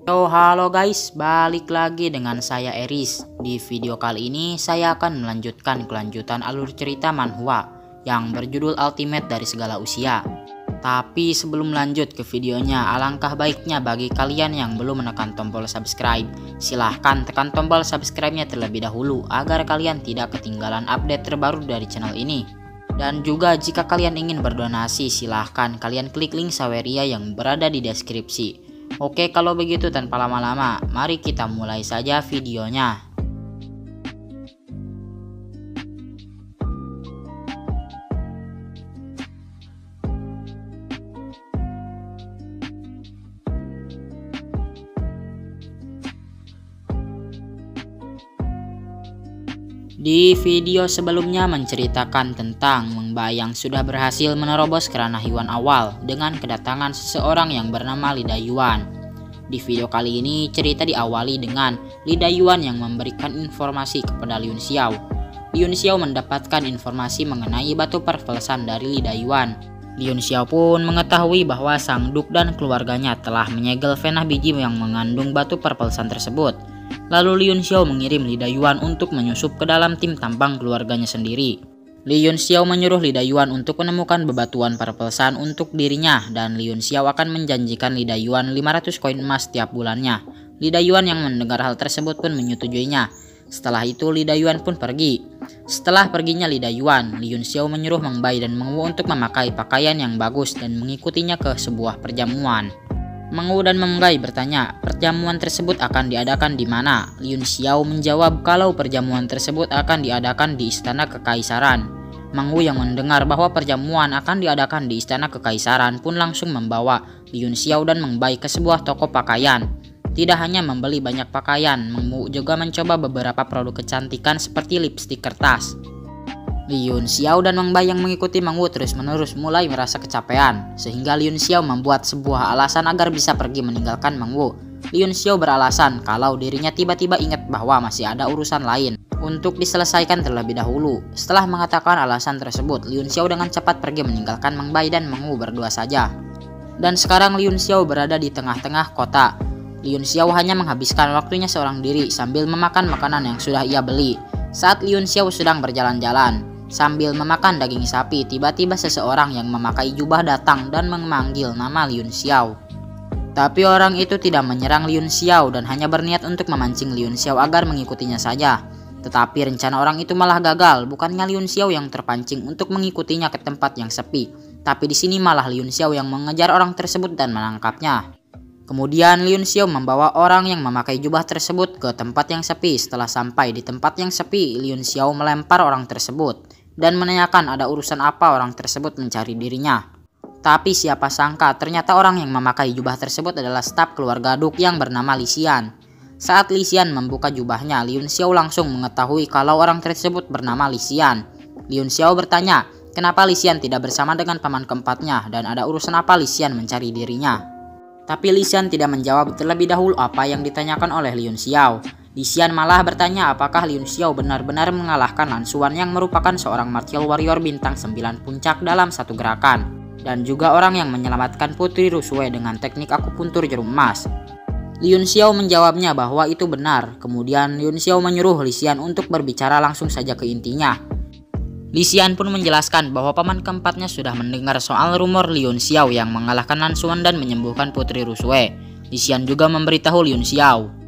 Halo guys, balik lagi dengan saya Eris. Di video kali ini saya akan melanjutkan kelanjutan alur cerita manhwa yang berjudul Ultimate dari Segala Usia. Tapi sebelum lanjut ke videonya, alangkah baiknya bagi kalian yang belum menekan tombol subscribe, silahkan tekan tombol subscribe-nya terlebih dahulu agar kalian tidak ketinggalan update terbaru dari channel ini. Dan juga jika kalian ingin berdonasi, silahkan kalian klik link Saweria yang berada di deskripsi. Oke, kalau begitu tanpa lama-lama, mari kita mulai saja videonya. Di video sebelumnya menceritakan tentang Mengba yang sudah berhasil menerobos kerana Hyuan awal dengan kedatangan seseorang yang bernama Lee Da-yuan. Di video kali ini cerita diawali dengan Lee Da-yuan yang memberikan informasi kepada Liun Xiao. Liun Xiao mendapatkan informasi mengenai batu perpelsan dari Lee Da-yuan. Liun Xiao pun mengetahui bahwa Sang Duk dan keluarganya telah menyegel fenah biji yang mengandung batu perpelsan tersebut. Lalu Liun Xiao mengirim Lee Da-yuan untuk menyusup ke dalam tim tambang keluarganya sendiri. Liun Xiao menyuruh Lee Da-yuan untuk menemukan bebatuan perpelsan untuk dirinya, dan Liun Xiao akan menjanjikan Lee Da-yuan 500 koin emas setiap bulannya. Lee Da-yuan yang mendengar hal tersebut pun menyetujuinya. Setelah itu Lee Da-yuan pun pergi. Setelah perginya Lee Da-yuan, Liun Xiao menyuruh Meng Bai dan Meng Wu untuk memakai pakaian yang bagus dan mengikutinya ke sebuah perjamuan. Meng Wu dan Meng Bai bertanya, perjamuan tersebut akan diadakan di mana? Liun Xiao menjawab kalau perjamuan tersebut akan diadakan di Istana Kekaisaran. Meng Wu yang mendengar bahwa perjamuan akan diadakan di Istana Kekaisaran pun langsung membawa Liun Xiao dan Meng Bai ke sebuah toko pakaian. Tidak hanya membeli banyak pakaian, Meng Wu juga mencoba beberapa produk kecantikan seperti lipstik kertas. Liun Xiao dan Meng Bai yang mengikuti Meng Wu terus-menerus mulai merasa kecapean, sehingga Liun Xiao membuat sebuah alasan agar bisa pergi meninggalkan Meng Wu. Liun Xiao beralasan kalau dirinya tiba-tiba ingat bahwa masih ada urusan lain untuk diselesaikan terlebih dahulu. Setelah mengatakan alasan tersebut, Liun Xiao dengan cepat pergi meninggalkan Meng Bai dan Meng Wu berdua saja. Dan sekarang Liun Xiao berada di tengah-tengah kota. Liun Xiao hanya menghabiskan waktunya seorang diri sambil memakan makanan yang sudah ia beli. Saat Liun Xiao sedang berjalan-jalan sambil memakan daging sapi, tiba-tiba seseorang yang memakai jubah datang dan memanggil nama Liun Xiao. Tapi orang itu tidak menyerang Liun Xiao dan hanya berniat untuk memancing Liun Xiao agar mengikutinya saja. Tetapi rencana orang itu malah gagal. Bukannya Liun Xiao yang terpancing untuk mengikutinya ke tempat yang sepi, tapi di sini malah Liun Xiao yang mengejar orang tersebut dan menangkapnya. Kemudian Liun Xiao membawa orang yang memakai jubah tersebut ke tempat yang sepi. Setelah sampai di tempat yang sepi, Liun Xiao melempar orang tersebut dan menanyakan ada urusan apa orang tersebut mencari dirinya. Tapi siapa sangka ternyata orang yang memakai jubah tersebut adalah staf keluarga Duk yang bernama Li Xian. Saat Li Xian membuka jubahnya, Liun Xiao langsung mengetahui kalau orang tersebut bernama Li Xian. Liun Xiao bertanya, kenapa Li Xian tidak bersama dengan paman keempatnya dan ada urusan apa Li Xian mencari dirinya. Tapi Li Xian tidak menjawab terlebih dahulu apa yang ditanyakan oleh Liun Xiao. Li Xian malah bertanya apakah Liun Xiao benar-benar mengalahkan Lan Xuan yang merupakan seorang martial warrior bintang 9 puncak dalam satu gerakan, dan juga orang yang menyelamatkan Putri Rusue dengan teknik akupuntur jarum emas. Liun Xiao menjawabnya bahwa itu benar. Kemudian Liun Xiao menyuruh Li Xian untuk berbicara langsung saja ke intinya. Li Xian pun menjelaskan bahwa paman keempatnya sudah mendengar soal rumor Liun Xiao yang mengalahkan Lan Xuan dan menyembuhkan Putri Rusue. Li Xian juga memberitahu Liun Xiao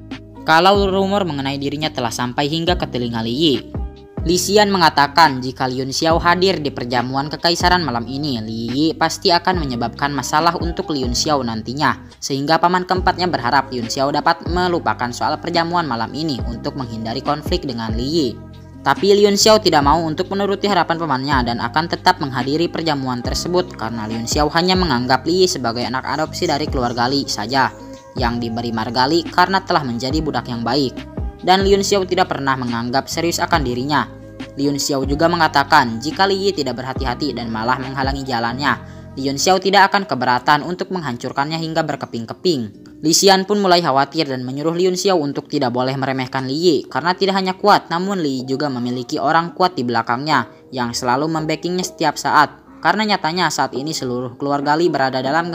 kalau rumor mengenai dirinya telah sampai hingga ke telinga Li Yi. Li Xian mengatakan jika Liun Xiao hadir di perjamuan kekaisaran malam ini, Li Yi pasti akan menyebabkan masalah untuk Liun Xiao nantinya, sehingga paman keempatnya berharap Liun Xiao dapat melupakan soal perjamuan malam ini untuk menghindari konflik dengan Li Yi. Tapi Liun Xiao tidak mau untuk menuruti harapan pamannya dan akan tetap menghadiri perjamuan tersebut karena Liun Xiao hanya menganggap Li Yi sebagai anak adopsi dari keluarga Li saja yang diberi marga Li karena telah menjadi budak yang baik, dan Liun Xiao tidak pernah menganggap serius akan dirinya. Liun Xiao juga mengatakan jika Li Yi tidak berhati-hati dan malah menghalangi jalannya, Liun Xiao tidak akan keberatan untuk menghancurkannya hingga berkeping-keping. Li Xian pun mulai khawatir dan menyuruh Liun Xiao untuk tidak boleh meremehkan Li Yi karena tidak hanya kuat, namun Li Yi juga memiliki orang kuat di belakangnya yang selalu membackingnya setiap saat. Karena nyatanya saat ini seluruh keluarga Li berada dalam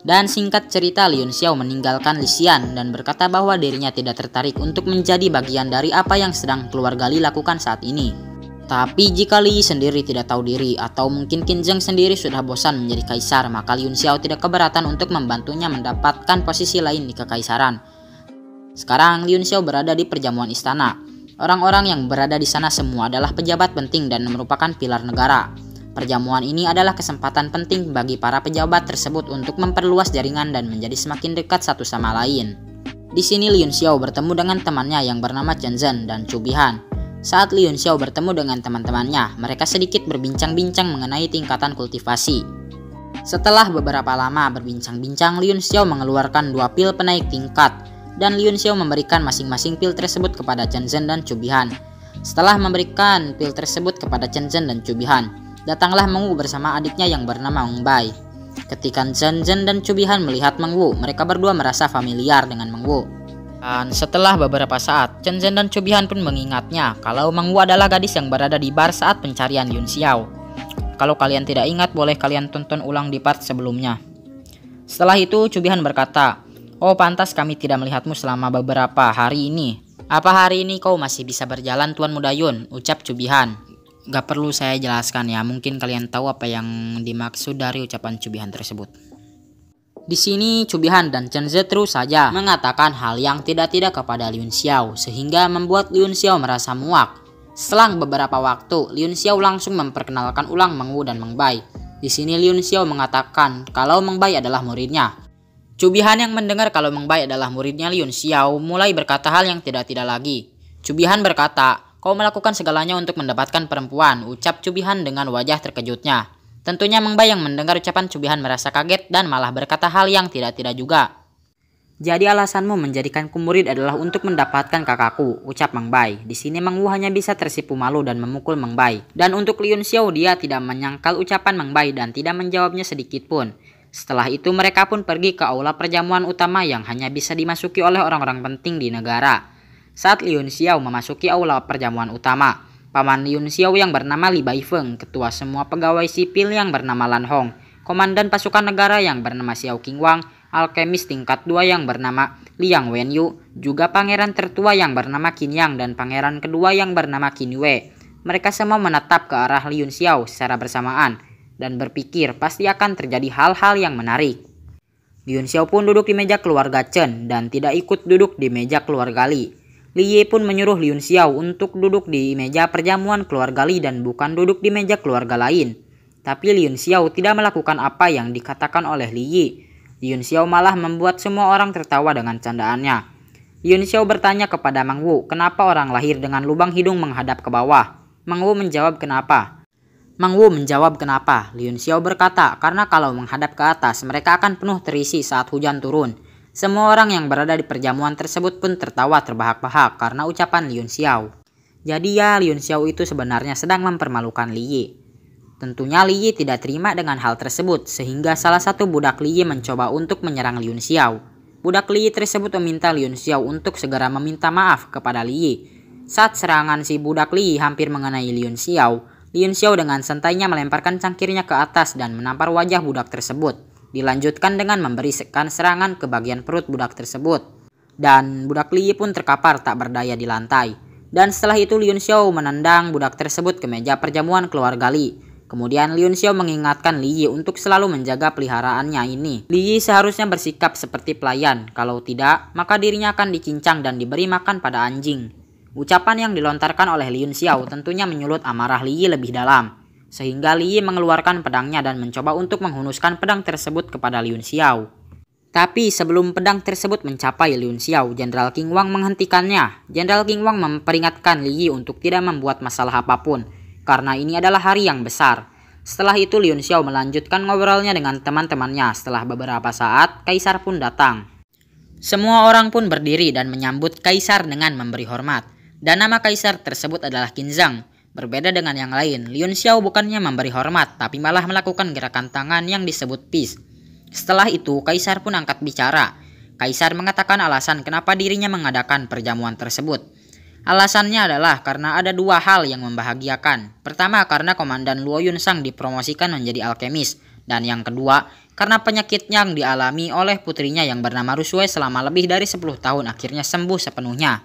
Dan singkat cerita, Liu Xiao meninggalkan Li Xian dan berkata bahwa dirinya tidak tertarik untuk menjadi bagian dari apa yang sedang keluarga Li lakukan saat ini. Tapi jika Li sendiri tidak tahu diri atau mungkin Qin Zheng sendiri sudah bosan menjadi kaisar, maka Liu Xiao tidak keberatan untuk membantunya mendapatkan posisi lain di kekaisaran. Sekarang Liu Xiao berada di perjamuan istana. Orang-orang yang berada di sana semua adalah pejabat penting dan merupakan pilar negara. Perjamuan ini adalah kesempatan penting bagi para pejabat tersebut untuk memperluas jaringan dan menjadi semakin dekat satu sama lain. Di sini Liu Xiao bertemu dengan temannya yang bernama Chen Zhen dan Chu Bihan. Saat Liu Xiao bertemu dengan teman-temannya, mereka sedikit berbincang-bincang mengenai tingkatan kultivasi. Setelah beberapa lama berbincang-bincang, Liu Xiao mengeluarkan 2 pil penaik tingkat dan Liu Xiao memberikan masing-masing pil tersebut kepada Chen Zhen dan Chu Bihan. Setelah memberikan pil tersebut kepada Chen Zhen dan Chu Bihan, datanglah Meng Wu bersama adiknya yang bernama Meng Bai. Ketika Chen Zhen dan Chu Bihan melihat Meng Wu, mereka berdua merasa familiar dengan Meng Wu. Dan setelah beberapa saat, Chen Zhen dan Chu Bihan pun mengingatnya kalau Meng Wu adalah gadis yang berada di bar saat pencarian Liu Xiao. Kalau kalian tidak ingat, boleh kalian tonton ulang di part sebelumnya. Setelah itu, Chu Bihan berkata, "Oh, pantas kami tidak melihatmu selama beberapa hari ini." "Apa hari ini kau masih bisa berjalan, Tuan Muda Yun?" ucap Chu Bihan. Gak perlu saya jelaskan ya, mungkin kalian tahu apa yang dimaksud dari ucapan Chu Bihan tersebut. Di sini Chu Bihan dan Chen Zhen terus saja mengatakan hal yang tidak-tidak kepada Liu Xiao sehingga membuat Liu Xiao merasa muak. Selang beberapa waktu, Liu Xiao langsung memperkenalkan ulang Meng Wu dan Meng Bai. Di sini Liu Xiao mengatakan kalau Meng Bai adalah muridnya. Chu Bihan yang mendengar kalau Meng Bai adalah muridnya Liu Xiao mulai berkata hal yang tidak-tidak lagi. Chu Bihan berkata, "Kau melakukan segalanya untuk mendapatkan perempuan," ucap Chu Bihan dengan wajah terkejutnya. Tentunya Meng Bai yang mendengar ucapan Chu Bihan merasa kaget dan malah berkata hal yang tidak-tidak juga. "Jadi alasanmu menjadikanku murid adalah untuk mendapatkan kakakku," ucap Meng Bai. Di sini Meng Wu hanya bisa tersipu malu dan memukul Meng Bai. Dan untuk Liu Xiao, dia tidak menyangkal ucapan Meng Bai dan tidak menjawabnya sedikit pun. Setelah itu mereka pun pergi ke aula perjamuan utama yang hanya bisa dimasuki oleh orang-orang penting di negara. Saat Liu Xiao memasuki aula perjamuan utama, paman Liu Xiao yang bernama Li Baifeng, ketua semua pegawai sipil yang bernama Lan Hong, komandan pasukan negara yang bernama Xiao Qingwang, alkemis tingkat 2 yang bernama Liang Wenyu, juga pangeran tertua yang bernama Qin Yang dan pangeran kedua yang bernama Qin Yue. Mereka semua menatap ke arah Liu Xiao secara bersamaan dan berpikir pasti akan terjadi hal-hal yang menarik. Liu Xiao pun duduk di meja keluarga Chen dan tidak ikut duduk di meja keluarga Li. Li Ye pun menyuruh Liu Xiao untuk duduk di meja perjamuan keluarga Li dan bukan duduk di meja keluarga lain. Tapi Liu Xiao tidak melakukan apa yang dikatakan oleh Li Ye. Liu Xiao malah membuat semua orang tertawa dengan candaannya. Liu Xiao bertanya kepada Meng Wu, kenapa orang lahir dengan lubang hidung menghadap ke bawah. Meng Wu menjawab kenapa. Liu Xiao berkata, karena kalau menghadap ke atas mereka akan penuh terisi saat hujan turun. Semua orang yang berada di perjamuan tersebut pun tertawa terbahak-bahak karena ucapan Liu Xiao. Jadi ya, Liu Xiao itu sebenarnya sedang mempermalukan Li Ye. Tentunya Li Ye tidak terima dengan hal tersebut sehingga salah satu budak Li Ye mencoba untuk menyerang Liu Xiao. Budak Li Ye tersebut meminta Liu Xiao untuk segera meminta maaf kepada Li Ye. Saat serangan si budak Li Ye hampir mengenai Liu Xiao dengan santainya melemparkan cangkirnya ke atas dan menampar wajah budak tersebut. Dilanjutkan dengan memberikan serangan ke bagian perut budak tersebut. Dan budak Li Ye pun terkapar tak berdaya di lantai. Dan setelah itu Liu Xiao menendang budak tersebut ke meja perjamuan keluarga Li. Kemudian Liu Xiao mengingatkan Li Ye untuk selalu menjaga peliharaannya ini. Li Ye seharusnya bersikap seperti pelayan. Kalau tidak, maka dirinya akan dicincang dan diberi makan pada anjing. Ucapan yang dilontarkan oleh Liu Xiao tentunya menyulut amarah Li Ye lebih dalam. Sehingga Li Ye mengeluarkan pedangnya dan mencoba untuk menghunuskan pedang tersebut kepada Liu Xiao. Tapi sebelum pedang tersebut mencapai Liu Xiao, Jenderal Qingwang menghentikannya. Jenderal Qingwang memperingatkan Li Ye untuk tidak membuat masalah apapun, karena ini adalah hari yang besar. Setelah itu Liu Xiao melanjutkan ngobrolnya dengan teman-temannya. Setelah beberapa saat, Kaisar pun datang. Semua orang pun berdiri dan menyambut Kaisar dengan memberi hormat. Dan nama Kaisar tersebut adalah Qin Zheng. Berbeda dengan yang lain, Liu Xiao bukannya memberi hormat, tapi malah melakukan gerakan tangan yang disebut peace. Setelah itu, Kaisar pun angkat bicara. Kaisar mengatakan alasan kenapa dirinya mengadakan perjamuan tersebut. Alasannya adalah karena ada 2 hal yang membahagiakan. Pertama, karena Komandan Luo Yunsang dipromosikan menjadi alkemis. Dan yang kedua, karena penyakit yang dialami oleh putrinya yang bernama Rusue selama lebih dari 10 tahun akhirnya sembuh sepenuhnya.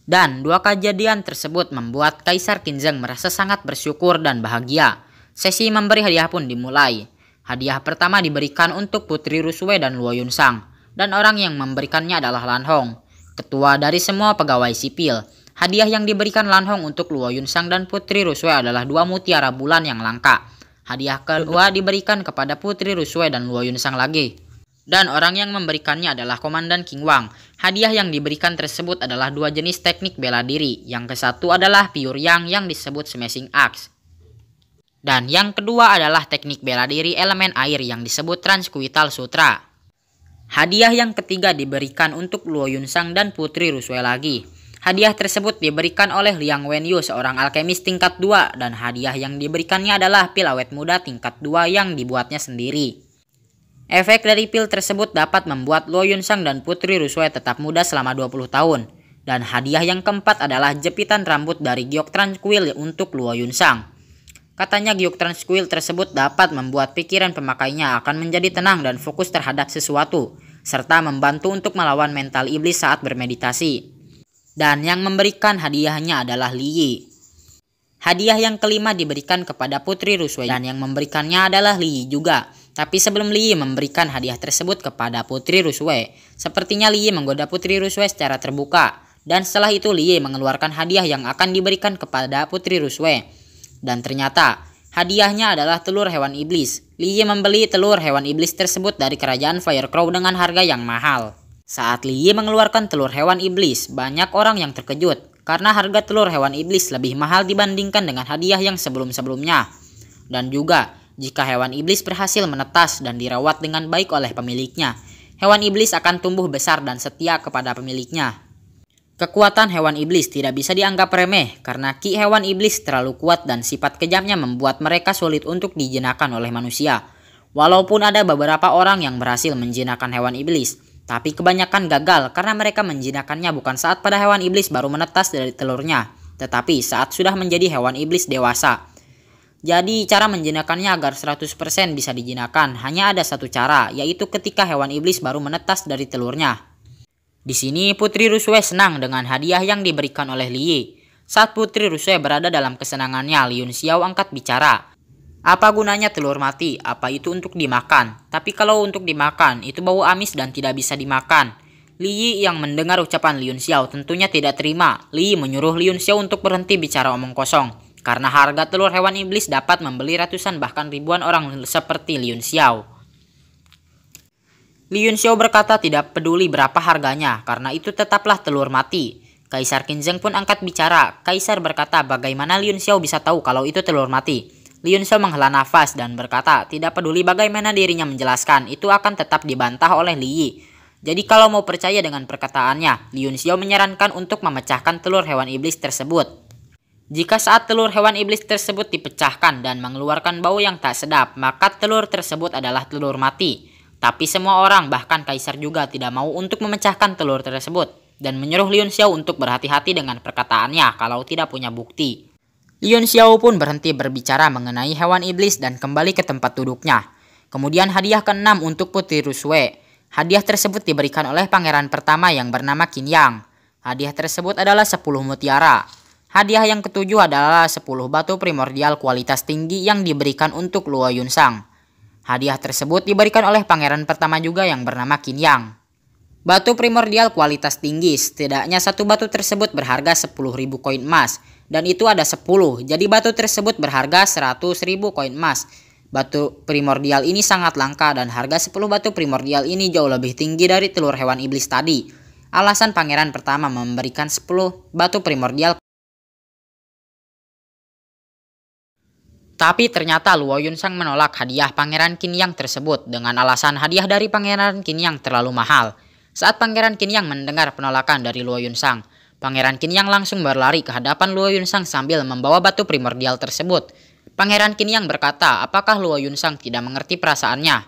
Dan dua kejadian tersebut membuat Kaisar Qinzheng merasa sangat bersyukur dan bahagia. Sesi memberi hadiah pun dimulai. Hadiah pertama diberikan untuk Putri Rusue dan Luo Yunsang, dan orang yang memberikannya adalah Lan Hong, ketua dari semua pegawai sipil. Hadiah yang diberikan Lan Hong untuk Luo Yunsang dan Putri Rusue adalah 2 mutiara bulan yang langka. Hadiah kedua diberikan kepada Putri Rusue dan Luo Yunsang lagi. Dan orang yang memberikannya adalah Komandan Qing Wang. Hadiah yang diberikan tersebut adalah 2 jenis teknik bela diri. Yang kesatu adalah Pure Yang yang disebut Smashing Axe. Dan yang kedua adalah teknik bela diri elemen air yang disebut Transquital Sutra. Hadiah yang ketiga diberikan untuk Luo Yunsang dan Putri Rusue lagi. Hadiah tersebut diberikan oleh Liang Wenyu, seorang alkemis tingkat 2, dan hadiah yang diberikannya adalah pil awet muda tingkat 2 yang dibuatnya sendiri. Efek dari pil tersebut dapat membuat Luo Yunsang dan Putri Rusue tetap muda selama 20 tahun. Dan hadiah yang keempat adalah jepitan rambut dari Giok Tranquil untuk Luo Yunsang. Katanya Giok Tranquil tersebut dapat membuat pikiran pemakainya akan menjadi tenang dan fokus terhadap sesuatu, serta membantu untuk melawan mental iblis saat bermeditasi. Dan yang memberikan hadiahnya adalah Li Yi. Hadiah yang kelima diberikan kepada Putri Rusue dan yang memberikannya adalah Li Yi juga. Tapi sebelum Li Yi memberikan hadiah tersebut kepada Putri Rusue, sepertinya Li Yi menggoda Putri Rusue secara terbuka. Dan setelah itu Li Yi mengeluarkan hadiah yang akan diberikan kepada Putri Rusue. Dan ternyata hadiahnya adalah telur hewan iblis. Li Yi membeli telur hewan iblis tersebut dari kerajaan Firecrow dengan harga yang mahal. Saat Li Yi mengeluarkan telur hewan iblis, banyak orang yang terkejut karena harga telur hewan iblis lebih mahal dibandingkan dengan hadiah yang sebelum-sebelumnya. Dan juga, jika hewan iblis berhasil menetas dan dirawat dengan baik oleh pemiliknya, hewan iblis akan tumbuh besar dan setia kepada pemiliknya. Kekuatan hewan iblis tidak bisa dianggap remeh karena ki hewan iblis terlalu kuat dan sifat kejamnya membuat mereka sulit untuk dijinakan oleh manusia. Walaupun ada beberapa orang yang berhasil menjinakkan hewan iblis, tapi kebanyakan gagal karena mereka menjinakkannya bukan saat pada hewan iblis baru menetas dari telurnya, tetapi saat sudah menjadi hewan iblis dewasa. Jadi cara menjinakkannya agar 100% bisa dijinakkan hanya ada satu cara, yaitu ketika hewan iblis baru menetas dari telurnya. Di sini Putri Rusue senang dengan hadiah yang diberikan oleh Li Yi. Saat Putri Rusue berada dalam kesenangannya, Li Yunxiao angkat bicara. Apa gunanya telur mati? Apa itu untuk dimakan? Tapi kalau untuk dimakan, itu bau amis dan tidak bisa dimakan. Li Yi yang mendengar ucapan Li Yunxiao tentunya tidak terima. Li Yi menyuruh Li Yunxiao untuk berhenti bicara omong kosong. Karena harga telur hewan iblis dapat membeli ratusan bahkan ribuan orang seperti Li Yunxiao. Li Yunxiao berkata tidak peduli berapa harganya, karena itu tetaplah telur mati. Kaisar Qinzheng pun angkat bicara. Kaisar berkata bagaimana Li Yunxiao bisa tahu kalau itu telur mati. Li Yunxiao menghela nafas dan berkata tidak peduli bagaimana dirinya menjelaskan, itu akan tetap dibantah oleh Li Yi. Jadi kalau mau percaya dengan perkataannya, Li Yunxiao menyarankan untuk memecahkan telur hewan iblis tersebut. Jika saat telur hewan iblis tersebut dipecahkan dan mengeluarkan bau yang tak sedap, maka telur tersebut adalah telur mati. Tapi semua orang, bahkan Kaisar juga tidak mau untuk memecahkan telur tersebut dan menyuruh Li Yunxiao untuk berhati-hati dengan perkataannya kalau tidak punya bukti. Li Yunxiao pun berhenti berbicara mengenai hewan iblis dan kembali ke tempat duduknya. Kemudian hadiah ke-6 untuk Putri Rusue. Hadiah tersebut diberikan oleh pangeran pertama yang bernama Qin Yang. Hadiah tersebut adalah 10 mutiara. Hadiah yang ke-7 adalah 10 batu primordial kualitas tinggi yang diberikan untuk Luo Yunsang. Hadiah tersebut diberikan oleh pangeran pertama juga yang bernama Qin Yang. Batu primordial kualitas tinggi, setidaknya satu batu tersebut berharga 10.000 koin emas. Dan itu ada 10, jadi batu tersebut berharga 100.000 koin emas. Batu primordial ini sangat langka dan harga 10 batu primordial ini jauh lebih tinggi dari telur hewan iblis tadi. Alasan pangeran pertama memberikan 10 batu primordial. Tapi ternyata Luo Yunsang menolak hadiah pangeran Qin Yang tersebut dengan alasan hadiah dari pangeran Qin Yang terlalu mahal. Saat pangeran Qin Yang mendengar penolakan dari Luo Yunsang, pangeran Qin Yang langsung berlari ke hadapan Luo Yunsang sambil membawa batu primordial tersebut. Pangeran Qin Yang berkata, apakah Luo Yunsang tidak mengerti perasaannya?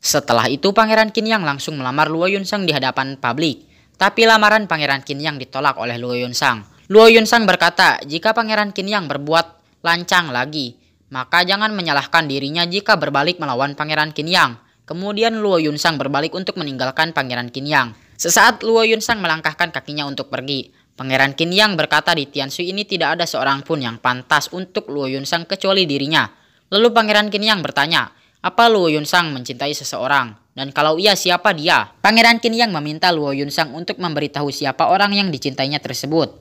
Setelah itu pangeran Qin Yang langsung melamar Luo Yunsang di hadapan publik. Tapi lamaran pangeran Qin Yang ditolak oleh Luo Yunsang. Luo Yunsang berkata, jika pangeran Qin Yang berbuat lancang lagi, maka jangan menyalahkan dirinya jika berbalik melawan pangeran Qin Yang. Kemudian Luo Yunsang berbalik untuk meninggalkan Pangeran Qinyang. Sesaat Luo Yunsang melangkahkan kakinya untuk pergi. Pangeran Qinyang berkata di Tianshui ini tidak ada seorang pun yang pantas untuk Luo Yunsang kecuali dirinya. Lalu Pangeran Qinyang bertanya, apa Luo Yunsang mencintai seseorang? Dan kalau iya, siapa dia? Pangeran Qinyang meminta Luo Yunsang untuk memberitahu siapa orang yang dicintainya tersebut.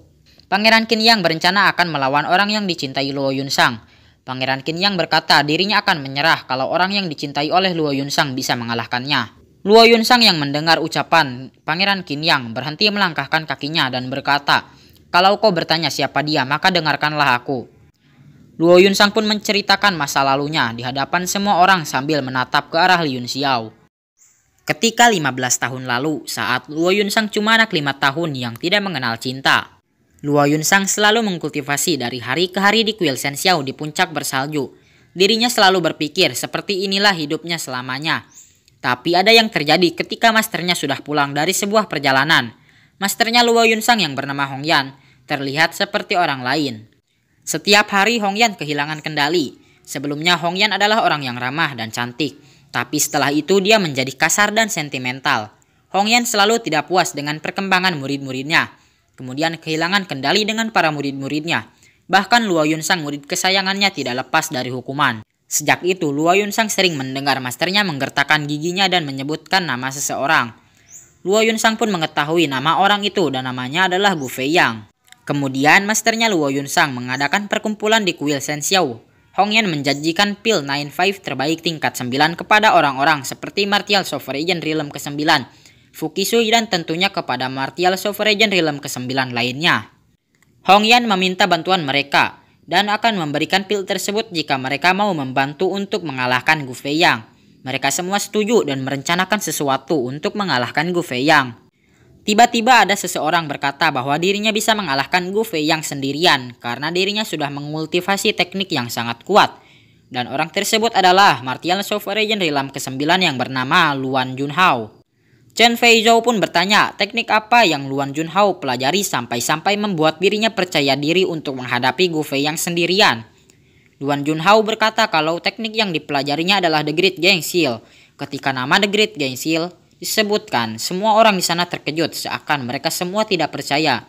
Pangeran Qinyang berencana akan melawan orang yang dicintai Luo Yunsang. Pangeran Qinyang berkata dirinya akan menyerah kalau orang yang dicintai oleh Luo Yunsang bisa mengalahkannya. Luo Yunsang yang mendengar ucapan Pangeran Qinyang berhenti melangkahkan kakinya dan berkata, kalau kau bertanya siapa dia, maka dengarkanlah aku. Luo Yunsang pun menceritakan masa lalunya di hadapan semua orang sambil menatap ke arah Liyun Xiao. Ketika 15 tahun lalu, saat Luo Yunsang cuma anak 5 tahun yang tidak mengenal cinta, Luo Yunsang selalu mengkultivasi dari hari ke hari di kuil Senxiao di puncak bersalju. Dirinya selalu berpikir seperti inilah hidupnya selamanya. Tapi ada yang terjadi ketika masternya sudah pulang dari sebuah perjalanan. Masternya Luo Yunsang yang bernama Hong Yan terlihat seperti orang lain. Setiap hari Hong Yan kehilangan kendali. Sebelumnya Hong Yan adalah orang yang ramah dan cantik. Tapi setelah itu dia menjadi kasar dan sentimental. Hong Yan selalu tidak puas dengan perkembangan murid-muridnya. Kemudian kehilangan kendali dengan para murid-muridnya. Bahkan Luo Yunsang murid kesayangannya tidak lepas dari hukuman. Sejak itu Luo Yunsang sering mendengar masternya menggertakkan giginya dan menyebutkan nama seseorang. Luo Yunsang pun mengetahui nama orang itu dan namanya adalah Gu Feiyang. Kemudian masternya Luo Yunsang mengadakan perkumpulan di kuil Senxiao. Hong Yan menjanjikan pil 95 terbaik tingkat 9 kepada orang-orang seperti Martial Sovereign Realm ke-9. Fukisui dan tentunya kepada Martial Sovereign Realm ke-9 lainnya. Hong Yan meminta bantuan mereka dan akan memberikan pil tersebut jika mereka mau membantu untuk mengalahkan Gu Feiyang. Mereka semua setuju dan merencanakan sesuatu untuk mengalahkan Gu Feiyang. Tiba-tiba ada seseorang berkata bahwa dirinya bisa mengalahkan Gu Feiyang sendirian karena dirinya sudah mengultivasi teknik yang sangat kuat. Dan orang tersebut adalah Martial Sovereign Realm ke-9 yang bernama Luan Junhao. Chen Feizhou pun bertanya teknik apa yang Luan Junhao pelajari sampai-sampai membuat dirinya percaya diri untuk menghadapi Gu Feiyang sendirian. Luan Junhao berkata kalau teknik yang dipelajarinya adalah The Great Gang Seal. Ketika nama The Great Gang Seal disebutkan, semua orang di sana terkejut seakan mereka semua tidak percaya.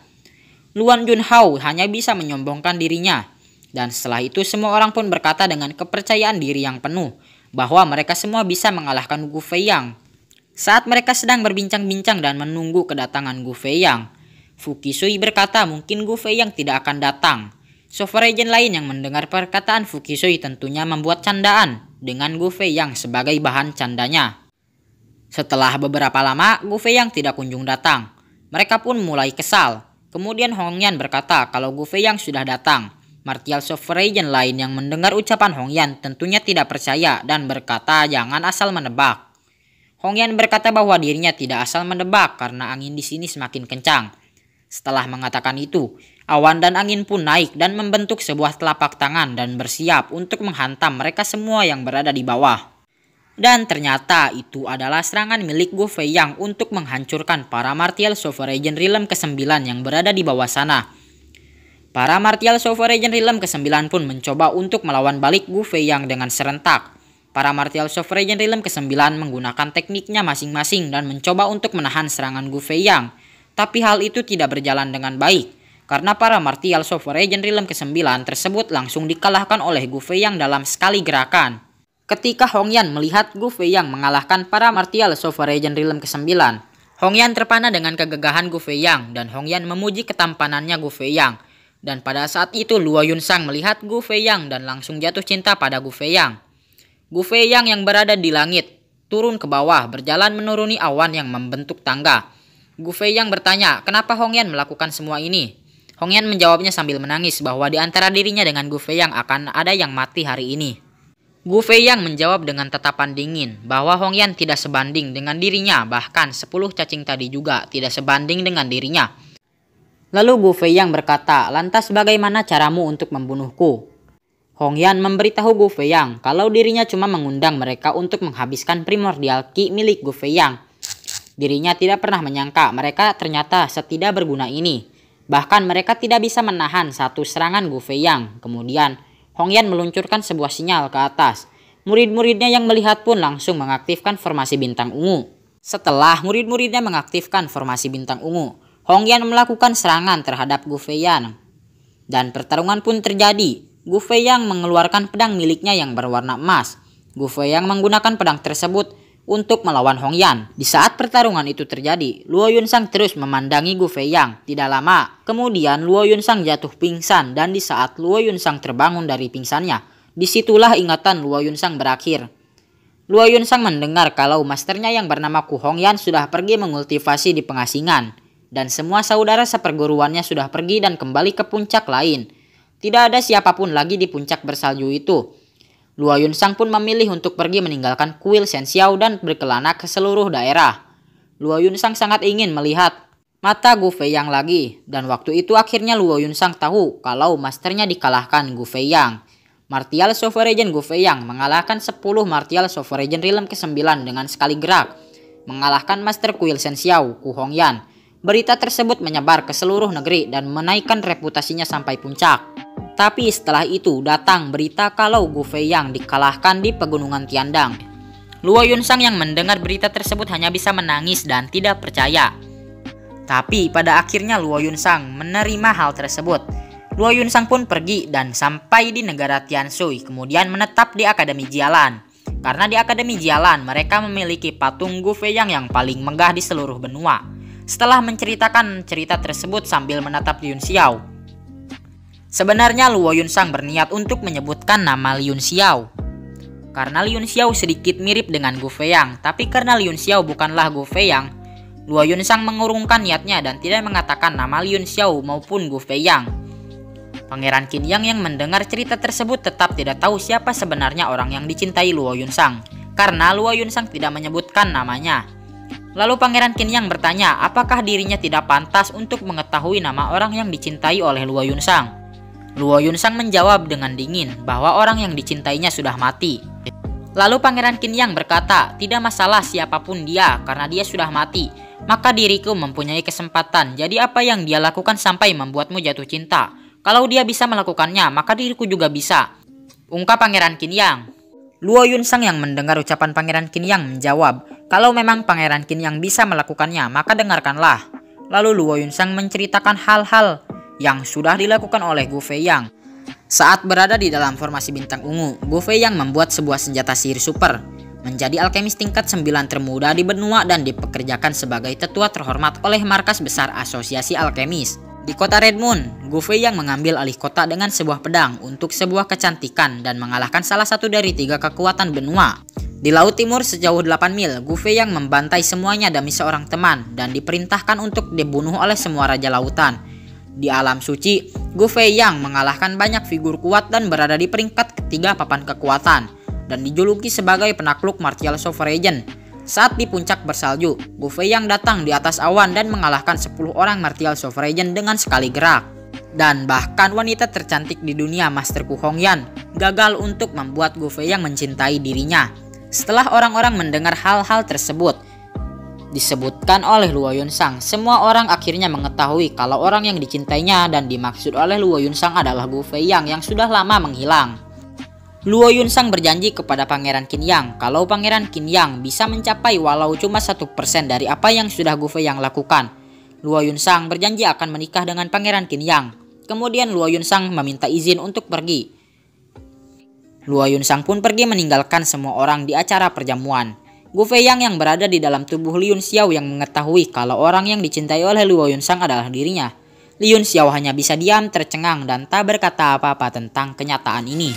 Luan Junhao hanya bisa menyombongkan dirinya. Dan setelah itu semua orang pun berkata dengan kepercayaan diri yang penuh bahwa mereka semua bisa mengalahkan Gu Feiyang. Saat mereka sedang berbincang-bincang dan menunggu kedatangan Gu Feiyang, Fukisui berkata mungkin Gu Feiyang tidak akan datang. Sovereign lain yang mendengar perkataan Fukisui tentunya membuat candaan dengan Gu Feiyang sebagai bahan candanya. Setelah beberapa lama, Gu Feiyang tidak kunjung datang. Mereka pun mulai kesal. Kemudian Hong Yan berkata kalau Gu Feiyang sudah datang. Martial Sovereign lain yang mendengar ucapan Hong Yan tentunya tidak percaya dan berkata jangan asal menebak. Hong Yan berkata bahwa dirinya tidak asal menebak karena angin di sini semakin kencang. Setelah mengatakan itu, awan dan angin pun naik dan membentuk sebuah telapak tangan dan bersiap untuk menghantam mereka semua yang berada di bawah. Dan ternyata itu adalah serangan milik Gu Feiyang untuk menghancurkan para Martial Sovereign Realm ke-9 yang berada di bawah sana. Para Martial Sovereign Realm ke-9 pun mencoba untuk melawan balik Gu Feiyang dengan serentak. Para Martial Sovereign Realm ke-9 menggunakan tekniknya masing-masing dan mencoba untuk menahan serangan Gu Feiyang. Tapi hal itu tidak berjalan dengan baik, karena para Martial Sovereign Realm ke-9 tersebut langsung dikalahkan oleh Gu Feiyang dalam sekali gerakan. Ketika Hong Yan melihat Gu Feiyang mengalahkan para Martial Sovereign Realm ke-9, Hong Yan terpana dengan kegagahan Gu Feiyang dan Hong Yan memuji ketampanannya Gu Feiyang. Dan pada saat itu Luo Yunsang melihat Gu Feiyang dan langsung jatuh cinta pada Gu Feiyang. Gu Feiyang yang berada di langit turun ke bawah berjalan menuruni awan yang membentuk tangga. Gu Feiyang bertanya, kenapa Hong Yan melakukan semua ini? Hong Yan menjawabnya sambil menangis bahwa di antara dirinya dengan Gu Feiyang akan ada yang mati hari ini. Gu Feiyang menjawab dengan tatapan dingin bahwa Hong Yan tidak sebanding dengan dirinya, bahkan 10 cacing tadi juga tidak sebanding dengan dirinya. Lalu Gu Feiyang berkata, lantas bagaimana caramu untuk membunuhku? Hong Yan memberitahu Gu Feiyang kalau dirinya cuma mengundang mereka untuk menghabiskan primordial ki milik Gu Feiyang. Dirinya tidak pernah menyangka mereka ternyata setidak berguna ini. Bahkan mereka tidak bisa menahan satu serangan Gu Feiyang. Kemudian Hong Yan meluncurkan sebuah sinyal ke atas. Murid-muridnya yang melihat pun langsung mengaktifkan formasi bintang ungu. Setelah murid-muridnya mengaktifkan formasi bintang ungu, Hongyan melakukan serangan terhadap Gu Feiyan. Dan pertarungan pun terjadi. Gu Feiyan mengeluarkan pedang miliknya yang berwarna emas. Gu Feiyan menggunakan pedang tersebut untuk melawan Hongyan. Di saat pertarungan itu terjadi, Luo Yunsang terus memandangi Gu Feiyan. Tidak lama, kemudian Luo Yunsang jatuh pingsan dan di saat Luo Yunsang terbangun dari pingsannya, disitulah ingatan Luo Yunsang berakhir. Luo Yunsang mendengar kalau masternya yang bernama Ku Hongyan sudah pergi mengultivasi di pengasingan. Dan semua saudara seperguruannya sudah pergi dan kembali ke puncak lain. Tidak ada siapapun lagi di puncak bersalju itu. Luo Yunsang pun memilih untuk pergi meninggalkan kuil Shenxiao dan berkelana ke seluruh daerah. Luo Yunsang sangat ingin melihat mata Gu Feiyan lagi. Dan waktu itu akhirnya Luo Yunsang tahu kalau masternya dikalahkan Gu Feiyan. Martial Sovereign Gu Feiyan mengalahkan 10 Martial Sovereign Realm ke-9 dengan sekali gerak. Mengalahkan Master Kuil Shenxiao, Ku Hongyan. Berita tersebut menyebar ke seluruh negeri dan menaikkan reputasinya sampai puncak. Tapi setelah itu datang berita kalau Gu Feiyan dikalahkan di Pegunungan Tiandang. Luo Yunsang yang mendengar berita tersebut hanya bisa menangis dan tidak percaya. Tapi pada akhirnya Luo Yunsang menerima hal tersebut. Luo Yunsang pun pergi dan sampai di negara Tianshui, kemudian menetap di Akademi Jialan. Karena di Akademi Jialan mereka memiliki patung Gu Feiyan yang paling megah di seluruh benua. Setelah menceritakan cerita tersebut sambil menatap Liun Xiao, sebenarnya Luo Yunsang berniat untuk menyebutkan nama Liun Xiao. Karena Liun Xiao sedikit mirip dengan Gu Feiyan, tapi karena Liun Xiao bukanlah Gu Feiyan, Luo Yunsang mengurungkan niatnya dan tidak mengatakan nama Liun Xiao maupun Gu Feiyan. Pangeran Qingyang yang mendengar cerita tersebut tetap tidak tahu siapa sebenarnya orang yang dicintai Luo Yunsang, karena Luo Yunsang tidak menyebutkan namanya. Lalu Pangeran Qingyang bertanya apakah dirinya tidak pantas untuk mengetahui nama orang yang dicintai oleh Luo Yunsang. Luo Yunsang menjawab dengan dingin bahwa orang yang dicintainya sudah mati. Lalu Pangeran Qingyang berkata, tidak masalah siapapun dia karena dia sudah mati. Maka diriku mempunyai kesempatan, jadi apa yang dia lakukan sampai membuatmu jatuh cinta? Kalau dia bisa melakukannya, maka diriku juga bisa, ungkap Pangeran Qingyang. Luo Yunsang yang mendengar ucapan Pangeran Qingyang menjawab, kalau memang Pangeran Qingyang bisa melakukannya, maka dengarkanlah. Lalu Luo Yunsang menceritakan hal-hal yang sudah dilakukan oleh Gu Feiyan. Saat berada di dalam formasi bintang ungu, Gu Feiyan membuat sebuah senjata sihir super, menjadi alkemis tingkat 9 termuda di benua dan dipekerjakan sebagai tetua terhormat oleh markas besar Asosiasi Alkemis. Di kota Red Moon, Gu Feiyan mengambil alih kota dengan sebuah pedang untuk sebuah kecantikan dan mengalahkan salah satu dari 3 kekuatan benua. Di Laut Timur sejauh 8 mil, Gu Feiyan membantai semuanya demi seorang teman dan diperintahkan untuk dibunuh oleh semua raja lautan. Di alam suci, Gu Feiyan mengalahkan banyak figur kuat dan berada di peringkat ketiga papan kekuatan dan dijuluki sebagai penakluk Martial Sovereign. Saat di puncak bersalju, Gu Feiyan datang di atas awan dan mengalahkan 10 orang Martial Sovereign dengan sekali gerak. Dan bahkan wanita tercantik di dunia Master Ku Hongyan gagal untuk membuat Gu Feiyan mencintai dirinya. Setelah orang-orang mendengar hal-hal tersebut disebutkan oleh Luo Yunsang, semua orang akhirnya mengetahui kalau orang yang dicintainya dan dimaksud oleh Luo Yunsang adalah Gu Feiyan yang sudah lama menghilang. Luo Yunsang berjanji kepada Pangeran Qingyang kalau Pangeran Qingyang bisa mencapai walau cuma 1% dari apa yang sudah Gu Feiyan lakukan. Luo Yunsang berjanji akan menikah dengan Pangeran Qingyang. Kemudian Luo Yunsang meminta izin untuk pergi. Luo Yunsang pun pergi meninggalkan semua orang di acara perjamuan. Gu Feiyan yang berada di dalam tubuh Liun Xiao yang mengetahui kalau orang yang dicintai oleh Luo Yunsang adalah dirinya. Liun Xiao hanya bisa diam tercengang dan tak berkata apa-apa tentang kenyataan ini.